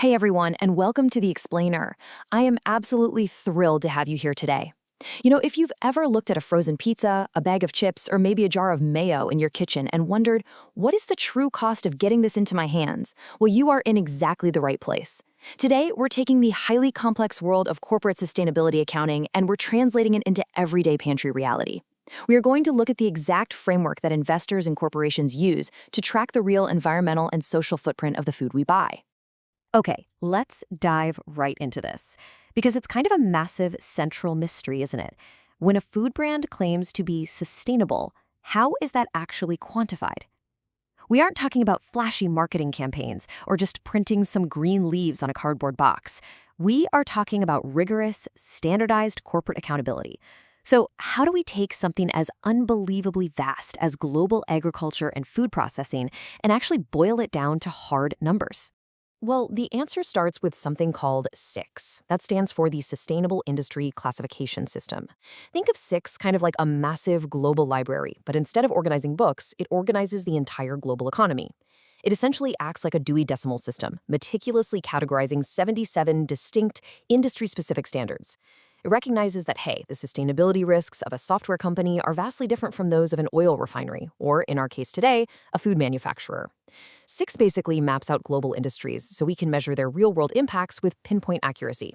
Hey everyone, and welcome to The Explainer. I am absolutely thrilled to have you here today. If you've ever looked at a frozen pizza, a bag of chips, or maybe a jar of mayo in your kitchen and wondered, what is the true cost of getting this into my hands? Well, you are in exactly the right place. Today, we're taking the highly complex world of corporate sustainability accounting and we're translating it into everyday pantry reality. We are going to look at the exact framework that investors and corporations use to track the real environmental and social footprint of the food we buy. Okay, let's dive right into this, because it's kind of a massive central mystery, isn't it? When a food brand claims to be sustainable, how is that actually quantified? We aren't talking about flashy marketing campaigns or just printing some green leaves on a cardboard box. We are talking about rigorous, standardized corporate accountability. So how do we take something as unbelievably vast as global agriculture and food processing and actually boil it down to hard numbers? Well, the answer starts with something called SICS. That stands for the Sustainable Industry Classification System. Think of SICS kind of like a massive global library, but instead of organizing books, it organizes the entire global economy. It essentially acts like a Dewey Decimal System, meticulously categorizing 77 distinct industry-specific standards. It recognizes that, hey, the sustainability risks of a software company are vastly different from those of an oil refinery, or in our case today, a food manufacturer. SICS basically maps out global industries so we can measure their real-world impacts with pinpoint accuracy.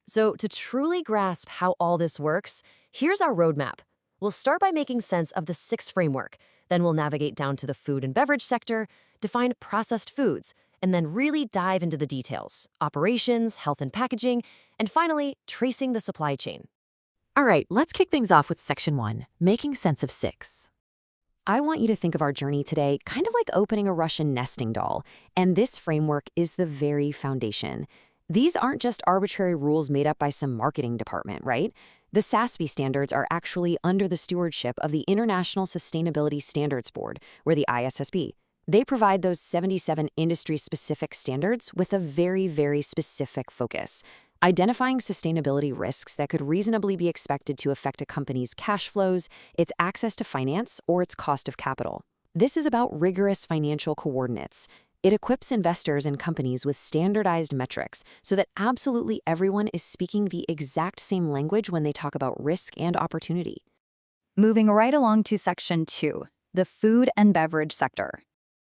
So to truly grasp how all this works, here's our roadmap. We'll start by making sense of the SICS framework, then we'll navigate down to the food and beverage sector, define processed foods, and then really dive into the details, operations, health and packaging, and finally, tracing the supply chain. All right, let's kick things off with Section 1, Making Sense of SICS. I want you to think of our journey today kind of like opening a Russian nesting doll, and this framework is the very foundation. These aren't just arbitrary rules made up by some marketing department, right? The SASB standards are actually under the stewardship of the International Sustainability Standards Board, or the ISSB. They provide those 77 industry-specific standards with a very, very specific focus, identifying sustainability risks that could reasonably be expected to affect a company's cash flows, its access to finance, or its cost of capital. This is about rigorous financial coordinates. It equips investors and companies with standardized metrics so that absolutely everyone is speaking the exact same language when they talk about risk and opportunity. Moving right along to Section 2, the food and beverage sector.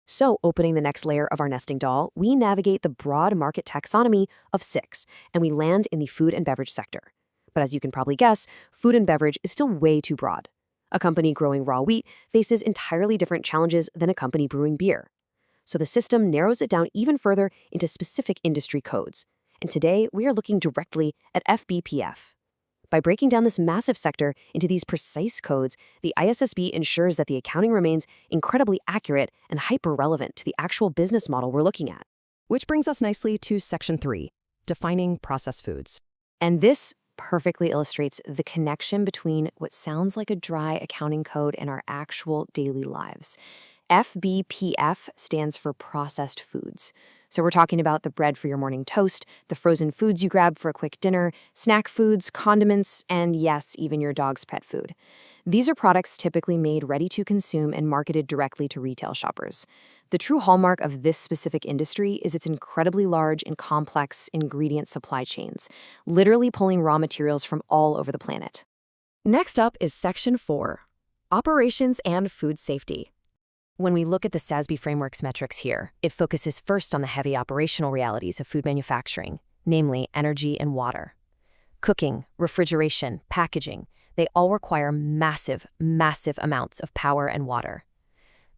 So, opening the next layer of our nesting doll, we navigate the broad market taxonomy of SICS, and we land in the food and beverage sector. But as you can probably guess, food and beverage is still way too broad. A company growing raw wheat faces entirely different challenges than a company brewing beer. So the system narrows it down even further into specific industry codes. And today, we are looking directly at FBPF. By breaking down this massive sector into these precise codes, the ISSB ensures that the accounting remains incredibly accurate and hyper-relevant to the actual business model we're looking at. Which brings us nicely to Section 3, Defining Processed Foods. And this perfectly illustrates the connection between what sounds like a dry accounting code and our actual daily lives. FBPF stands for processed foods. So we're talking about the bread for your morning toast, the frozen foods you grab for a quick dinner, snack foods, condiments, and yes, even your dog's pet food. These are products typically made ready to consume and marketed directly to retail shoppers. The true hallmark of this specific industry is its incredibly large and complex ingredient supply chains, literally pulling raw materials from all over the planet. Next up is Section 4, Operations and Food Safety. When we look at the SASB framework's metrics here, it focuses first on the heavy operational realities of food manufacturing, namely energy and water. Cooking, refrigeration, packaging, they all require massive, massive amounts of power and water.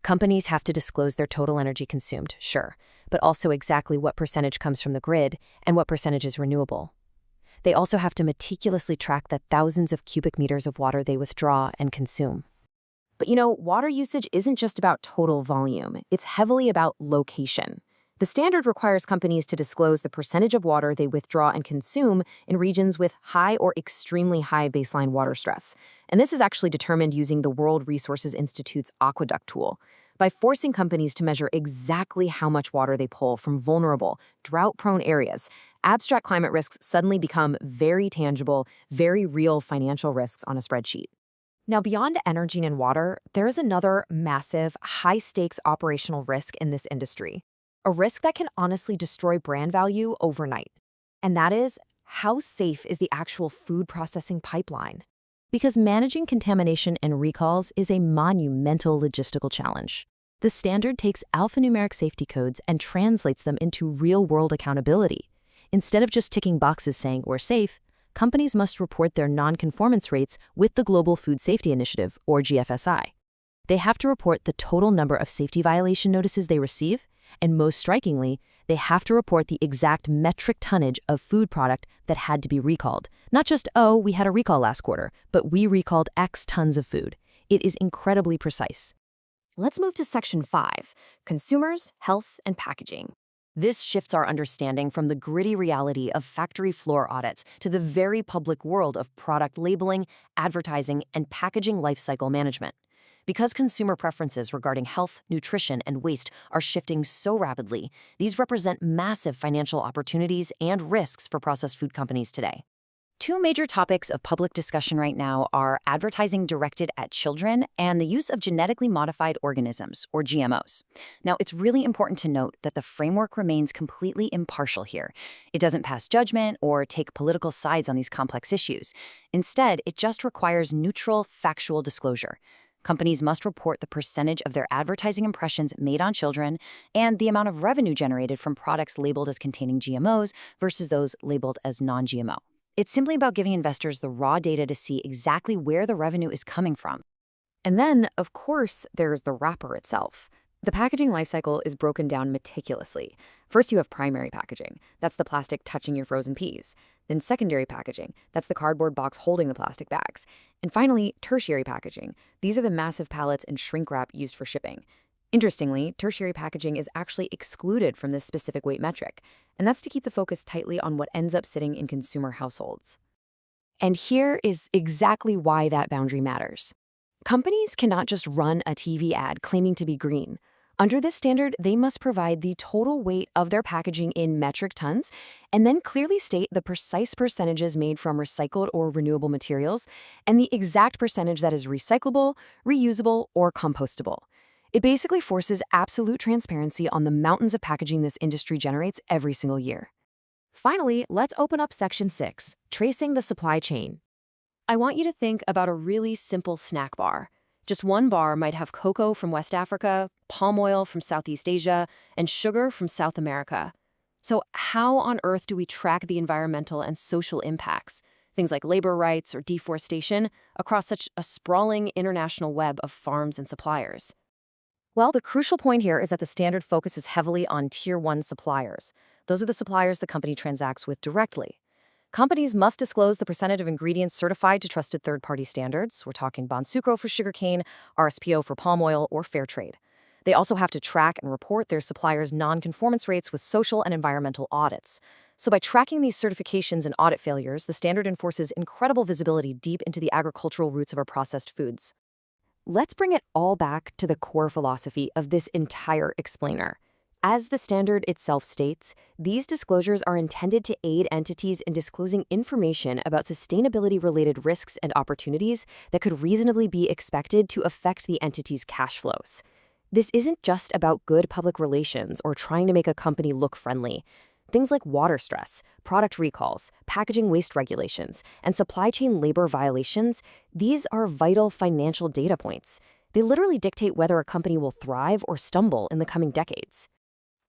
Companies have to disclose their total energy consumed, sure, but also exactly what percentage comes from the grid and what percentage is renewable. They also have to meticulously track the thousands of cubic meters of water they withdraw and consume. But water usage isn't just about total volume. It's heavily about location. The standard requires companies to disclose the percentage of water they withdraw and consume in regions with high or extremely high baseline water stress. And this is actually determined using the World Resources Institute's aqueduct tool. By forcing companies to measure exactly how much water they pull from vulnerable, drought-prone areas, abstract climate risks suddenly become very tangible, very real financial risks on a spreadsheet. Now, beyond energy and water, there is another massive, high-stakes operational risk in this industry: a risk that can honestly destroy brand value overnight. And that is, how safe is the actual food processing pipeline? Because managing contamination and recalls is a monumental logistical challenge. The standard takes alphanumeric safety codes and translates them into real-world accountability. Instead of just ticking boxes saying we're safe, companies must report their non-conformance rates with the Global Food Safety Initiative, or GFSI. They have to report the total number of safety violation notices they receive, and most strikingly, they have to report the exact metric tonnage of food product that had to be recalled. Not just, oh, we had a recall last quarter, but we recalled X tons of food. It is incredibly precise. Let's move to Section 5, Consumers, Health, and Packaging. This shifts our understanding from the gritty reality of factory floor audits to the very public world of product labeling, advertising, and packaging lifecycle management. Because consumer preferences regarding health, nutrition, and waste are shifting so rapidly, these represent massive financial opportunities and risks for processed food companies today. Two major topics of public discussion right now are advertising directed at children and the use of genetically modified organisms, or GMOs. Now, it's really important to note that the framework remains completely impartial here. It doesn't pass judgment or take political sides on these complex issues. Instead, it just requires neutral, factual disclosure. Companies must report the percentage of their advertising impressions made on children and the amount of revenue generated from products labeled as containing GMOs versus those labeled as non-GMO. It's simply about giving investors the raw data to see exactly where the revenue is coming from. And then, of course, there's the wrapper itself. The packaging lifecycle is broken down meticulously. First, you have primary packaging. That's the plastic touching your frozen peas. Then secondary packaging. That's the cardboard box holding the plastic bags. And finally, tertiary packaging. These are the massive pallets and shrink wrap used for shipping. Interestingly, tertiary packaging is actually excluded from this specific weight metric, and that's to keep the focus tightly on what ends up sitting in consumer households. And here is exactly why that boundary matters. Companies cannot just run a TV ad claiming to be green. Under this standard, they must provide the total weight of their packaging in metric tons and then clearly state the precise percentages made from recycled or renewable materials and the exact percentage that is recyclable, reusable, or compostable. It basically forces absolute transparency on the mountains of packaging this industry generates every single year. Finally, let's open up Section 6, Tracing the Supply Chain. I want you to think about a really simple snack bar. Just one bar might have cocoa from West Africa, palm oil from Southeast Asia, and sugar from South America. So how on earth do we track the environmental and social impacts, things like labor rights or deforestation, across such a sprawling international web of farms and suppliers? Well, the crucial point here is that the standard focuses heavily on Tier 1 suppliers. Those are the suppliers the company transacts with directly. Companies must disclose the percentage of ingredients certified to trusted third-party standards. We're talking Bonsucro for sugarcane, RSPO for palm oil, or fair trade. They also have to track and report their suppliers' non-conformance rates with social and environmental audits. So by tracking these certifications and audit failures, the standard enforces incredible visibility deep into the agricultural roots of our processed foods. Let's bring it all back to the core philosophy of this entire explainer. As the standard itself states, these disclosures are intended to aid entities in disclosing information about sustainability-related risks and opportunities that could reasonably be expected to affect the entity's cash flows. This isn't just about good public relations or trying to make a company look friendly. Things like water stress, product recalls, packaging waste regulations, and supply chain labor violations, these are vital financial data points. They literally dictate whether a company will thrive or stumble in the coming decades.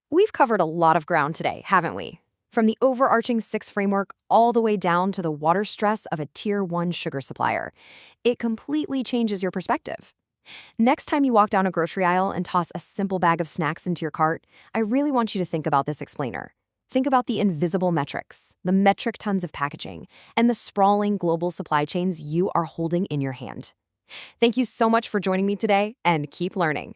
We've covered a lot of ground today, haven't we? From the overarching SICS framework all the way down to the water stress of a Tier 1 sugar supplier. It completely changes your perspective. Next time you walk down a grocery aisle and toss a simple bag of snacks into your cart, I really want you to think about this explainer. Think about the invisible metrics, the metric tons of packaging, and the sprawling global supply chains you are holding in your hand. Thank you so much for joining me today, and keep learning.